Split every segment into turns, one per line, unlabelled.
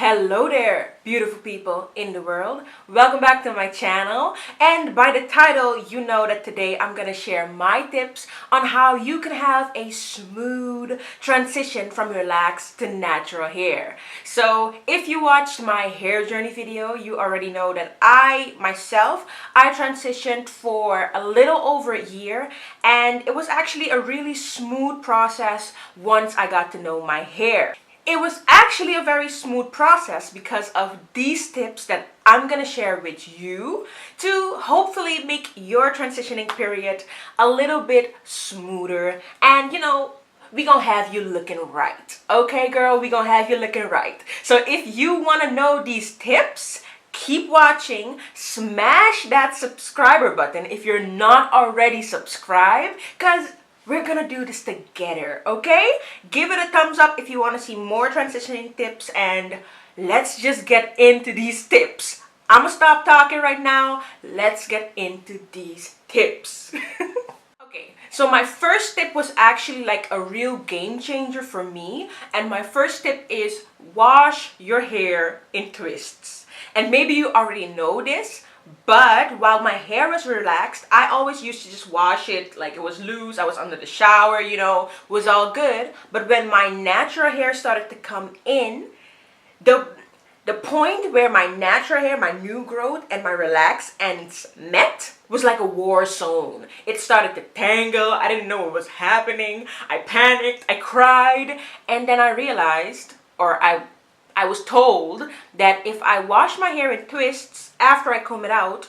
Hello there, beautiful people in the world. Welcome back to my channel. And by the title, you know that today I'm going to share my tips on how you can have a smooth transition from relaxed to natural hair. So if you watched my hair journey video, you already know that I transitioned for a little over a year, and it was actually a really smooth process once I got to know my hair. It was actually a very smooth process because of these tips that I'm going to share with you to hopefully make your transitioning period a little bit smoother. And we gonna have you looking right. Okay, girl, we gonna have you looking right. So if you want to know these tips, keep watching. Smash that subscriber button if you're not already subscribed, because we're gonna do this together, okay? Give it a thumbs up if you want to see more transitioning tips, and let's just get into these tips. I'm gonna stop talking right now. Let's get into these tips. Okay, so my first tip was actually like a real game changer for me, and my first tip is wash your hair in twists. And maybe you already know this, but while my hair was relaxed, I always used to just wash it like it was loose. I was under the shower, was all good. But when my natural hair started to come in, the point where my natural hair, my new growth, and my relaxed ends met was like a war zone. It started to tangle. I didn't know what was happening. I panicked. I cried. And then I realized, or I was told that if I wash my hair in twists after I comb it out,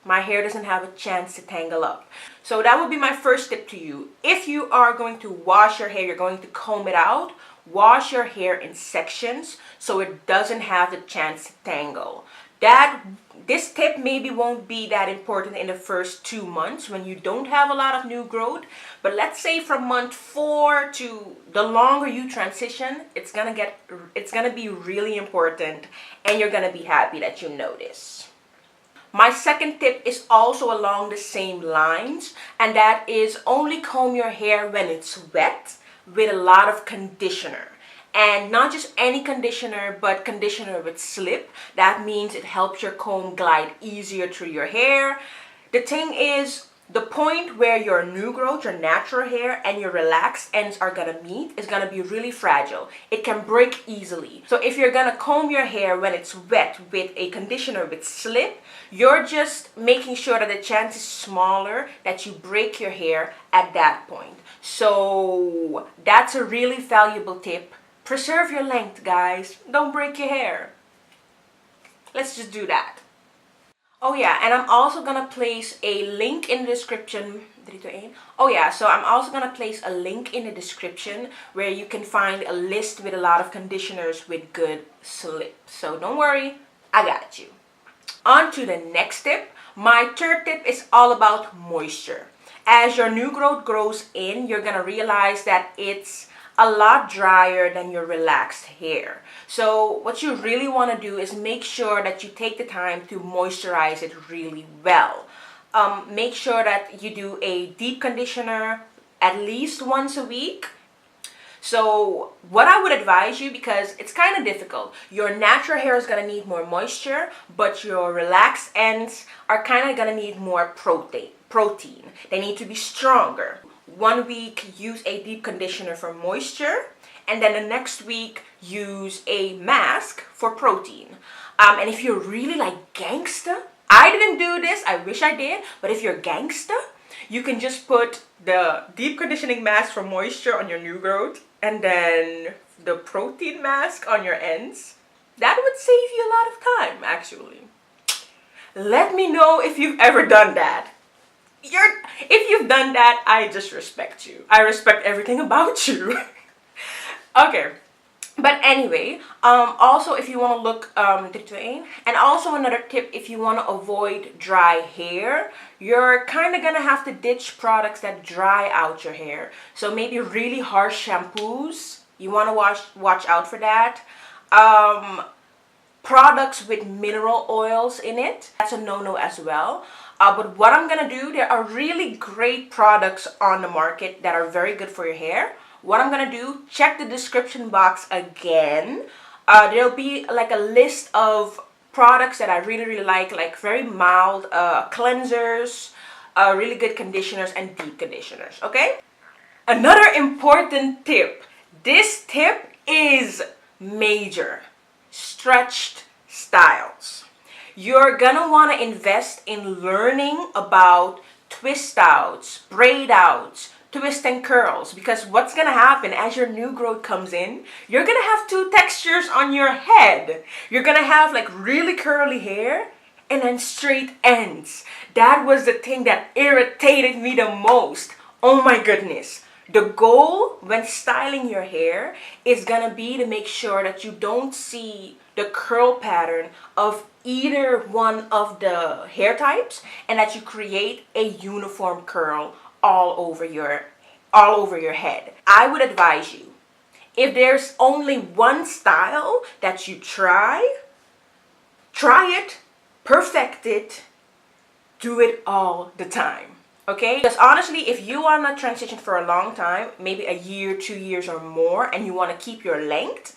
my hair doesn't have a chance to tangle up. So that would be my first tip to you. If you are going to wash your hair, you're going to comb it out, wash your hair in sections so it doesn't have the chance to tangle. This tip maybe won't be that important in the first 2 months when you don't have a lot of new growth, but let's say from month 4 to the longer you transition, it's gonna be really important, and you're gonna be happy that you know this. My second tip is also along the same lines, and that is only comb your hair when it's wet with a lot of conditioner. And not just any conditioner, but conditioner with slip. That means it helps your comb glide easier through your hair. The thing is, the point where your new growth, your natural hair, and your relaxed ends are gonna meet is gonna be really fragile. It can break easily. So if you're gonna comb your hair when it's wet with a conditioner with slip, you're just making sure that the chance is smaller that you break your hair at that point. So that's a really valuable tip. Preserve your length, guys. Don't break your hair. Let's just do that. Oh yeah, and I'm also gonna place a link in the description. So I'm also gonna place a link in the description where you can find a list with a lot of conditioners with good slip. So don't worry, I got you. On to the next tip. My third tip is all about moisture. As your new growth grows in, you're gonna realize that it's a lot drier than your relaxed hair. So what you really want to do is make sure that you take the time to moisturize it really well. Make sure that you do a deep conditioner at least once a week. So what I would advise you, because it's kind of difficult, your natural hair is going to need more moisture, but your relaxed ends are kind of going to need more protein. They need to be stronger. 1 week use a deep conditioner for moisture, and then the next week use a mask for protein. And if you're really like gangsta, I didn't do this, I wish I did, but if you're gangsta, you can just put the deep conditioning mask for moisture on your new growth and then the protein mask on your ends. That would save you a lot of time, actually. Let me know if you've ever done that. If you've done that, I just respect you. I respect everything about you. Okay, but anyway, also if you want to look and also another tip, if you want to avoid dry hair, you're kind of gonna have to ditch products that dry out your hair. So maybe really harsh shampoos, you want to watch out for that. Products with mineral oils in it, that's a no-no as well. But what I'm gonna do, there are really great products on the market that are very good for your hair. What I'm gonna do, check the description box again. There'll be like a list of products that I really like very mild cleansers, really good conditioners, and deep conditioners. Okay. Another important tip. This tip is major. Stretched styles. You're gonna want to invest in learning about twist outs, braid outs, twist and curls, because what's gonna happen as your new growth comes in, you're gonna have two textures on your head. You're gonna have like really curly hair and then straight ends. That was the thing that irritated me the most. Oh my goodness. The goal when styling your hair is gonna be to make sure that you don't see the curl pattern of either one of the hair types, and that you create a uniform curl all over your head. I would advise you, if there's only one style that you try it, perfect it, do it all the time. Okay? Because honestly, if you want to transition for a long time, maybe a year, 2 years or more, and you want to keep your length,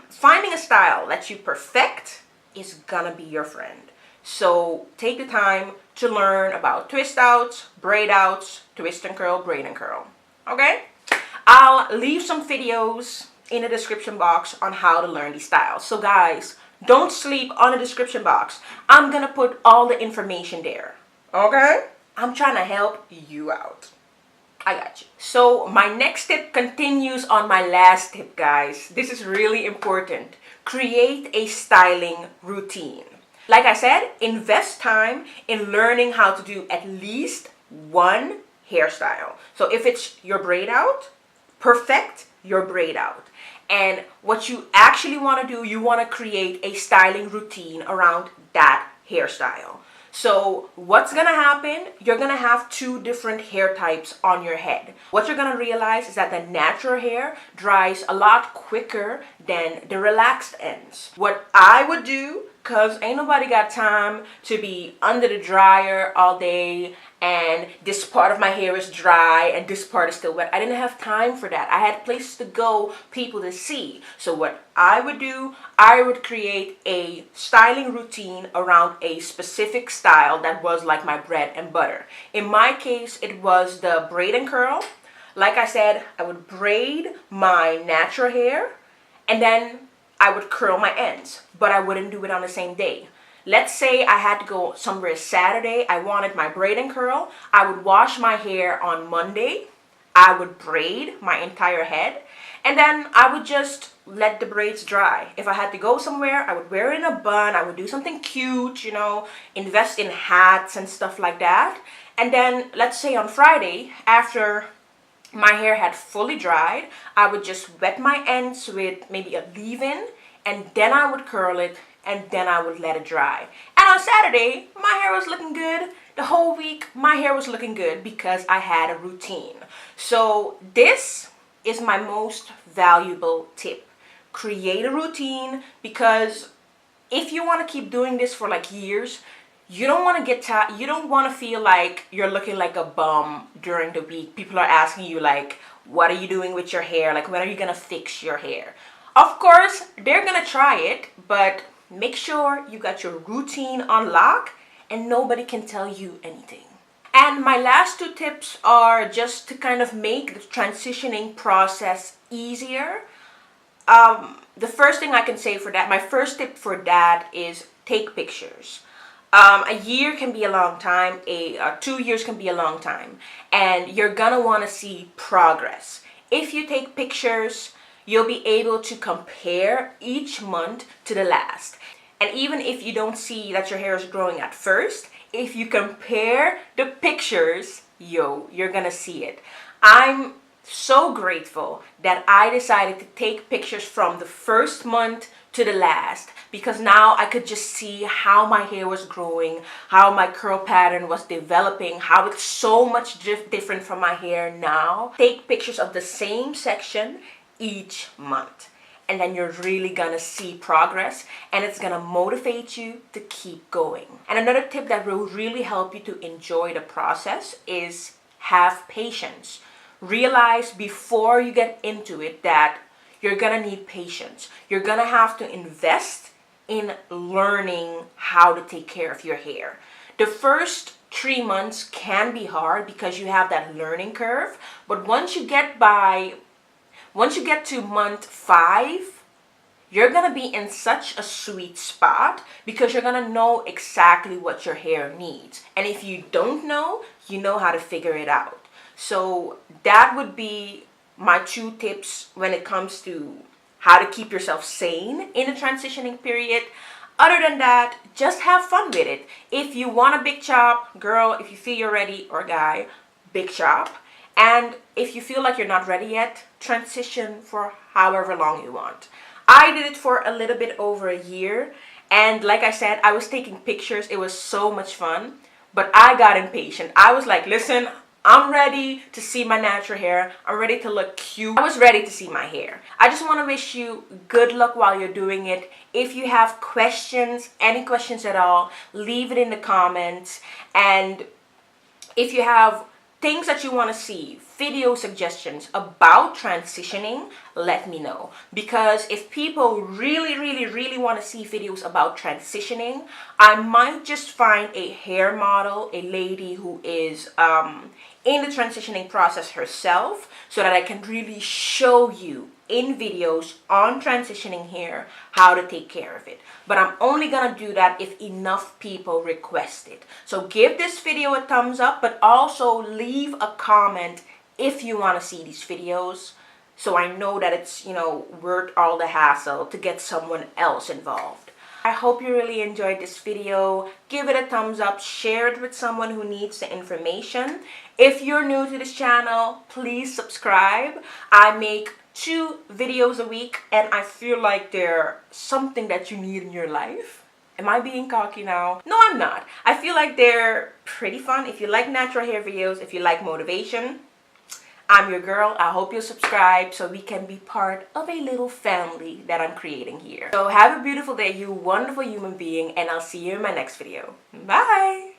finding a style that you perfect is gonna be your friend. So take the time to learn about twist outs, braid outs, twist and curl, braid and curl. Okay? I'll leave some videos in the description box on how to learn these styles. So guys, don't sleep on the description box. I'm gonna put all the information there. Okay? I'm trying to help you out. I got you. So my next tip continues on my last tip, guys. This is really important. Create a styling routine. Like I said, invest time in learning how to do at least one hairstyle. So if it's your braid out, perfect your braid out. And what you actually want to do, you want to create a styling routine around that hairstyle. So what's gonna happen, you're gonna have two different hair types on your head. What you're gonna realize is that the natural hair dries a lot quicker than the relaxed ends. What I would do, cause ain't nobody got time to be under the dryer all day and this part of my hair is dry and this part is still wet. I didn't have time for that. I had places to go, people to see. So what I would do, I would create a styling routine around a specific style that was like my bread and butter. In my case, it was the braid and curl. Like I said, I would braid my natural hair and then I would curl my ends, but I wouldn't do it on the same day. Let's say I had to go somewhere Saturday, I wanted my braid and curl. I would wash my hair on Monday. I would braid my entire head. And then I would just let the braids dry. If I had to go somewhere, I would wear it in a bun. I would do something cute, you know, invest in hats and stuff like that. And then let's say on Friday, after my hair had fully dried, I would just wet my ends with maybe a leave-in, and then I would curl it, and then I would let it dry. And on Saturday, my hair was looking good. The whole week, my hair was looking good because I had a routine. So this is my most valuable tip. Create a routine, because if you want to keep doing this for like years, you don't want to get tired. You don't want to feel like you're looking like a bum during the week. People are asking you like, what are you doing with your hair? Like, when are you going to fix your hair? Of course, they're going to try it, but make sure you got your routine on lock and nobody can tell you anything. And my last two tips are just to kind of make the transitioning process easier. The first thing I can say for that, my first tip for that is take pictures. A year can be a long time, 2 years can be a long time, and you're gonna want to see progress. If you take pictures, you'll be able to compare each month to the last. And even if you don't see that your hair is growing at first, if you compare the pictures, you're gonna see it. I'm so grateful that I decided to take pictures from the first month to the last, because now I could just see how my hair was growing, how my curl pattern was developing, how it's so much different from my hair now. Take pictures of the same section each month, and then you're really gonna see progress, and it's gonna motivate you to keep going. And another tip that will really help you to enjoy the process is have patience. Realize before you get into it that you're gonna need patience. You're gonna have to invest in learning how to take care of your hair. The first 3 months can be hard because you have that learning curve, but once you get to month 5, you're gonna be in such a sweet spot because you're gonna know exactly what your hair needs. And if you don't know, you know how to figure it out. So that would be my 2 tips when it comes to how to keep yourself sane in the transitioning period. Other than that, just have fun with it. If you want a big chop, girl, if you feel you're ready, or guy, big chop. And if you feel like you're not ready yet, transition for however long you want. I did it for a little bit over a year. And like I said, I was taking pictures. It was so much fun. But I got impatient. I was like, listen, I'm ready to see my natural hair. I'm ready to look cute. I was ready to see my hair. I just want to wish you good luck while you're doing it. If you have questions, any questions at all, leave it in the comments. And if you have things that you want to see, video suggestions about transitioning, let me know. Because if people really want to see videos about transitioning, I might just find a hair model, a lady who is in the transitioning process herself, so that I can really show you in videos on transitioning hair how to take care of it. But I'm only gonna do that if enough people request it. So give this video a thumbs up, but also leave a comment if you want to see these videos, so I know that it's, worth all the hassle to get someone else involved. I hope you really enjoyed this video. Give it a thumbs up, share it with someone who needs the information. If you're new to this channel, please subscribe. I make 2 videos a week, and I feel like they're something that you need in your life. Am I being cocky now? No, I'm not. I feel like they're pretty fun. If you like natural hair videos, if you like motivation, I'm your girl. I hope you'll subscribe so we can be part of a little family that I'm creating here. So have a beautiful day, you wonderful human being, and I'll see you in my next video. Bye!